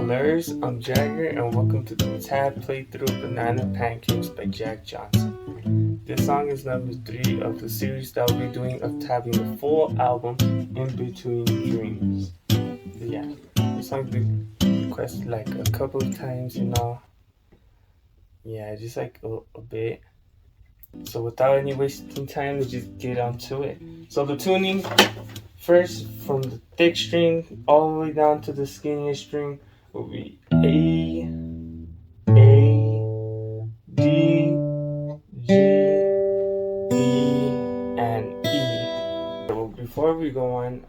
Yallers, I'm Jagger, and welcome to the tab playthrough Banana Pancakes by Jack Johnson. This song is number 3 of the series that we'll be doing of tabbing the full album In Between Dreams. So yeah, this song been requested like a couple of times, Yeah, just like a bit. So without any wasting time, let's just get on to it. So the tuning, first from the thick string all the way down to the skinniest string will be A, D, G, E, and E. So before we go on,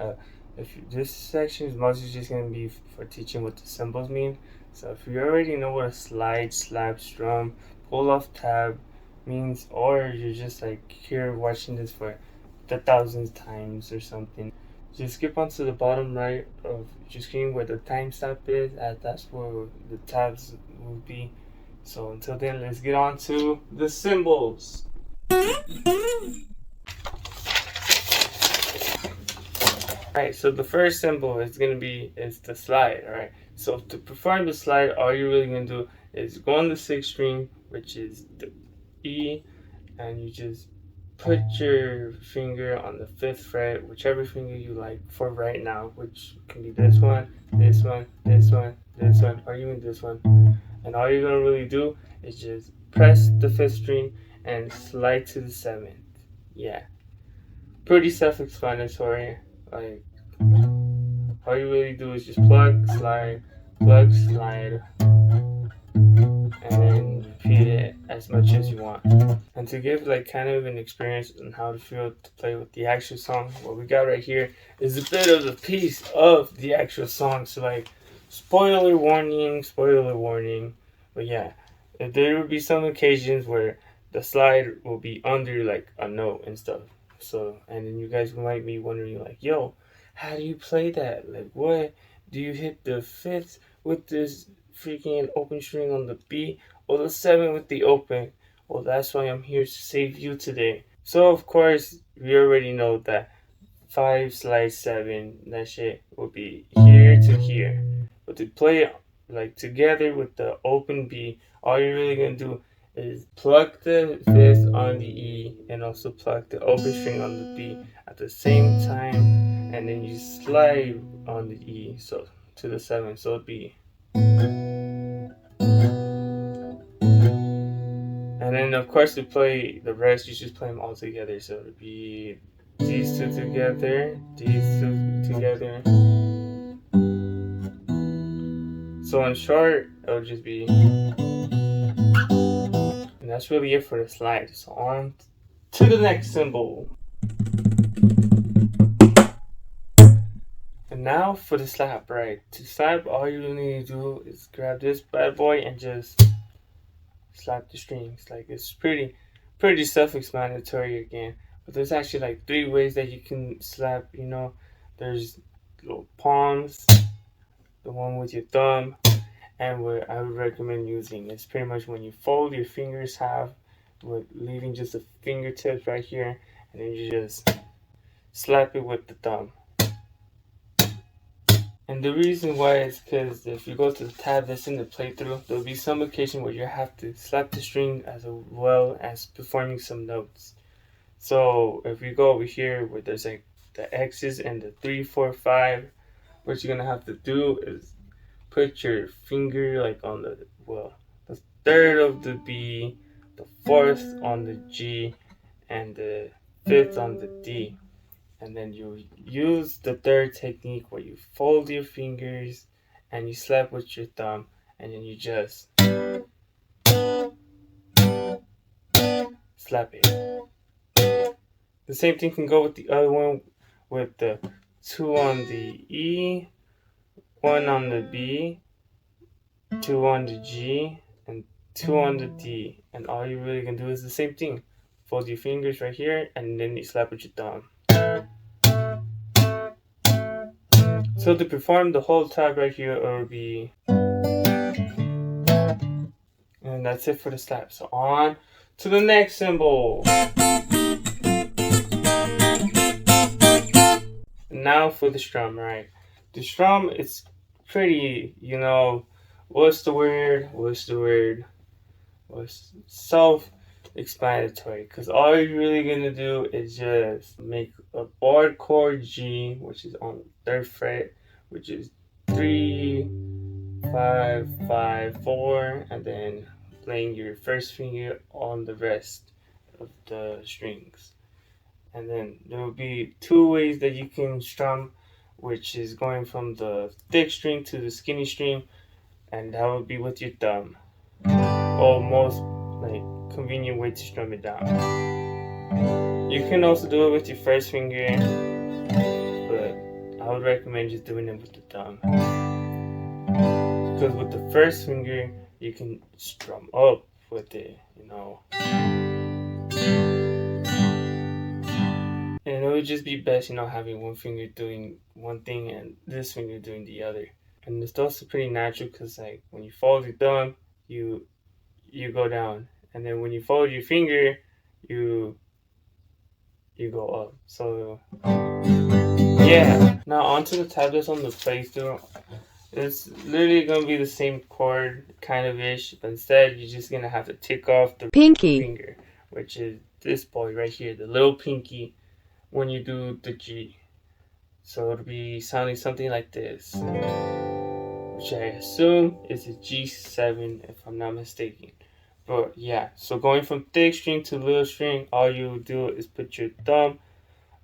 this section is mostly just going to be for teaching what the symbols mean. So if you already know what a slide, slap, strum, pull off, tab means, or you're just like here watching this for the thousandth times or something, just skip onto the bottom right of your screen where the timestamp is, as that's where the tabs will be. So until then, let's get on to the symbols. Alright, so the first symbol is the slide. Alright, so to perform the slide, all you're really gonna do is go on the 6th string, which is the E, and you just put your finger on the 5th fret, whichever finger you like for right now, which can be this one, this one, this one, this one, or even this one. And all you're gonna really do is just press the 5th string and slide to the 7th. Yeah, pretty self-explanatory. Like, all you really do is just plug, slide, and then repeat it as much as you want. And to give like kind of an experience on how to feel to play with the actual song, what we got right here is a bit of a piece of the actual song. So like, spoiler warning. But yeah, there will be some occasions where the slide will be under like a note and stuff. So, and then you guys might be wondering like, yo, how do you play that? Like, what? Do you hit the 5th with this freaking open string on the B, or the 7th with the open? Well, that's why I'm here to save you today. So, of course, we already know that 5 slide 7, that shit will be here to here. But to play it like together with the open B, all you're really gonna do is plug the 5th on the E and also plug the open string on the B at the same time, and then you slide on the E so to the 7th, so it'd be, and then of course to play the rest you just play them all together, so it'd be these two together, so in short it'll just be. And that's really it for the slide. So on to the next symbol. And now for the slap, right? To slap, all you really need to do is grab this bad boy and just slap the strings. Like, it's pretty self-explanatory again. But there's actually like 3 ways that you can slap, There's little palms, the one with your thumb, and what I would recommend using is pretty much when you fold your fingers half, with leaving just the fingertips right here, and then you just slap it with the thumb. And the reason why is because if you go to the tab that's in the playthrough, there'll be some occasion where you have to slap the string as well as performing some notes. So if you go over here where there's like the X's and the 3, 4, 5, what you're gonna have to do is put your finger like on the 3rd of the B, the 4th on the G, and the 5th on the D. And then you use the 3rd technique where you fold your fingers and you slap with your thumb, and then you just slap it. The same thing can go with the other one with the 2 on the E, 1 on the B, 2 on the G, and 2 on the D. And all you really can do is the same thing. Fold your fingers right here, and then you slap with your thumb. So to perform the whole tab right here, it will be, and that's it for the slap. So on to the next symbol. Now for the strum, right? The strum, it's pretty, what's the word? What's self-explanatory? Because all you're really gonna do is just make a bar chord G, which is on the third fret, which is 3, 5, 5, 4, and then playing your first finger on the rest of the strings. And then there will be two ways that you can strum, which is going from the thick string to the skinny string, and that would be with your thumb. Or most convenient way to strum it down. You can also do it with your first finger, but I would recommend just doing it with the thumb. Because with the first finger, you can strum up with it, And it would just be best, having one finger doing one thing and this finger doing the other. And it's also pretty natural because, when you fold your thumb, you go down, and then when you fold your finger, you go up. So yeah. Now onto the tab that's on the playthrough. It's literally gonna be the same chord, kind of ish, but instead you're just gonna have to take off the pinky finger, which is this boy right here, the little pinky, when you do the G. So it'll be sounding something like this, which I assume is a G7 if I'm not mistaken. But yeah, so going from thick string to little string, all you do is put your thumb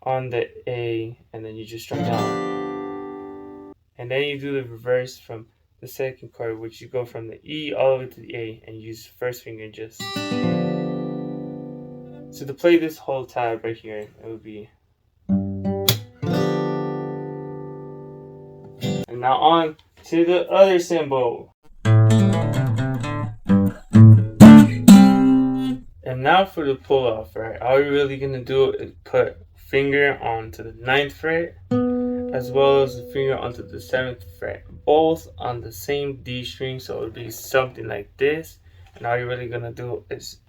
on the A, and then you just strum down. And then you do the reverse from the second chord, which you go from the E all the way to the A, and you use first finger just. So to play this whole tab right here, it would be. And now on to the other cymbal. And now for the pull off, right? All you're really gonna do is put finger onto the 9th fret, as well as the finger onto the 7th fret, both on the same D string. So it'll be something like this. And all you're really gonna do is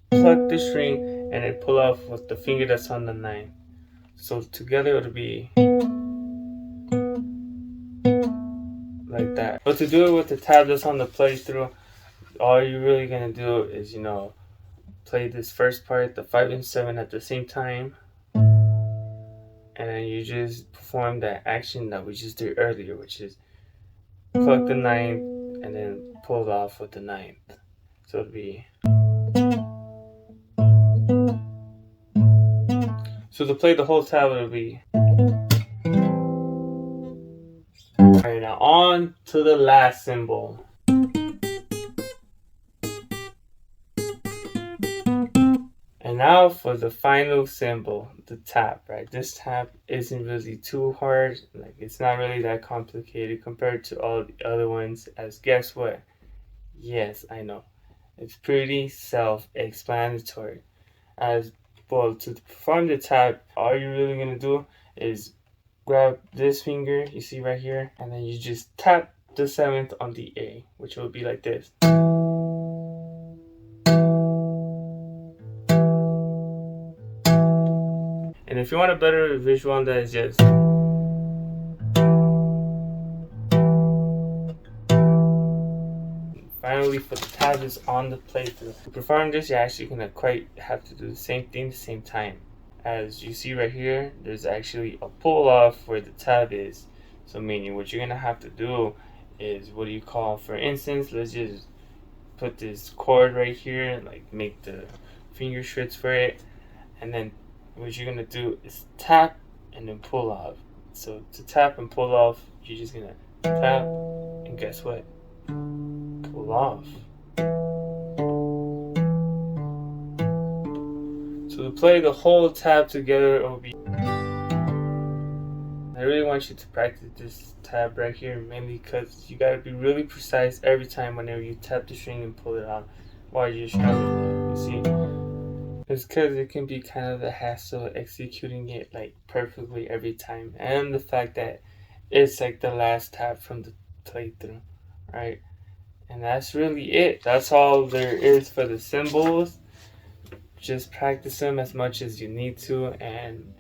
pluck the string and then pull off with the finger that's on the 9th. So together it'll be like that. But to do it with the tab that's on the playthrough, all you're really gonna do is, play this first part, the 5 and 7 at the same time, and then you just perform that action that we just did earlier, which is pluck the 9th and then pull it off with the 9th. So it'll be. So to play the whole tab, it'll be. Alright, now on to the last cymbal. And now for the final cymbal, the tap, right? This tap isn't really too hard. It's not really that complicated compared to all the other ones. As guess what? Yes, I know. It's pretty self-explanatory. As well, to perform the tap, all you're really gonna do is grab this finger you see right here, and then you just tap the 7th on the A, which will be like this. And if you want a better visual on that, it's just. Finally, for the tab is on the playthrough. To perform this, you're actually gonna quite have to do the same thing at the same time. As you see right here, there's actually a pull off where the tab is. So meaning what you're gonna have to do is, what do you call, for instance, let's just put this chord right here, make the finger shreds for it, and then what you're gonna do is tap and then pull off. So to tap and pull off, you're just gonna tap, and guess what? Pull off. So to play the whole tab together, it will be. I really want you to practice this tab right here, mainly because you gotta be really precise every time whenever you tap the string and pull it out while you're strumming it. You see? It's because it can be kind of a hassle executing it perfectly every time, and the fact that it's the last tab from the playthrough, right? And that's really it. That's all there is for the cymbals. Just practice them as much as you need to, and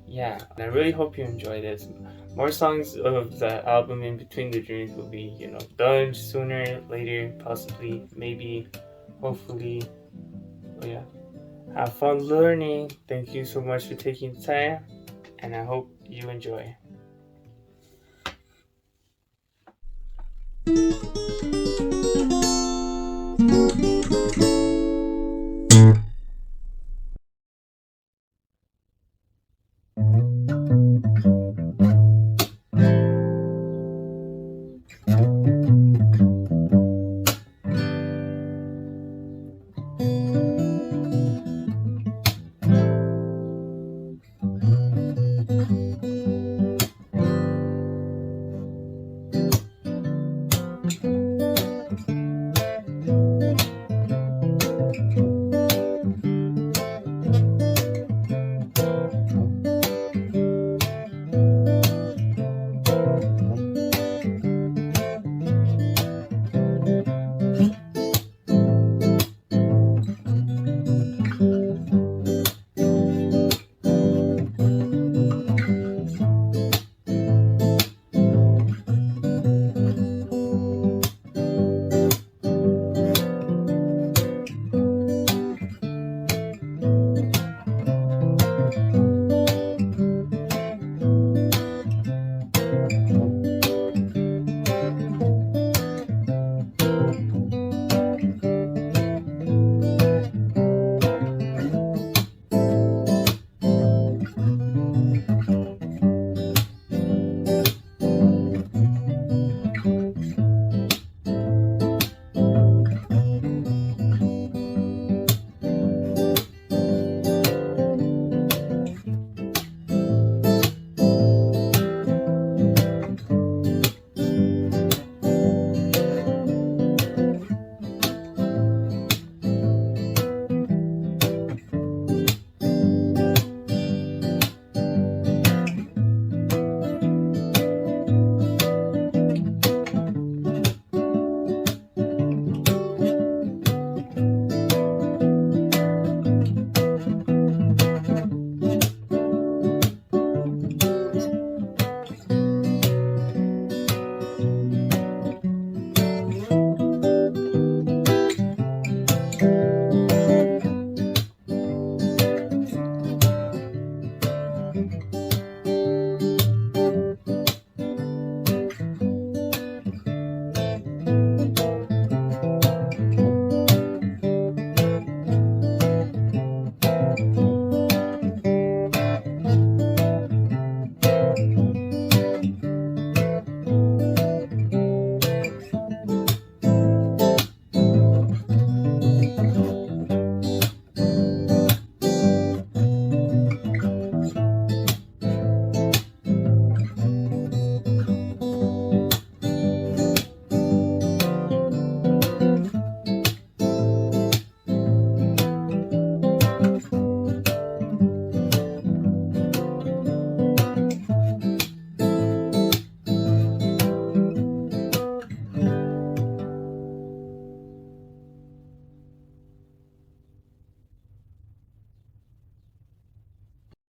yeah, and I really hope you enjoy this. More songs of the album In Between the Dreams will be, done sooner, later, possibly, maybe, hopefully. But yeah, have fun learning. Thank you so much for taking the time, and I hope you enjoy.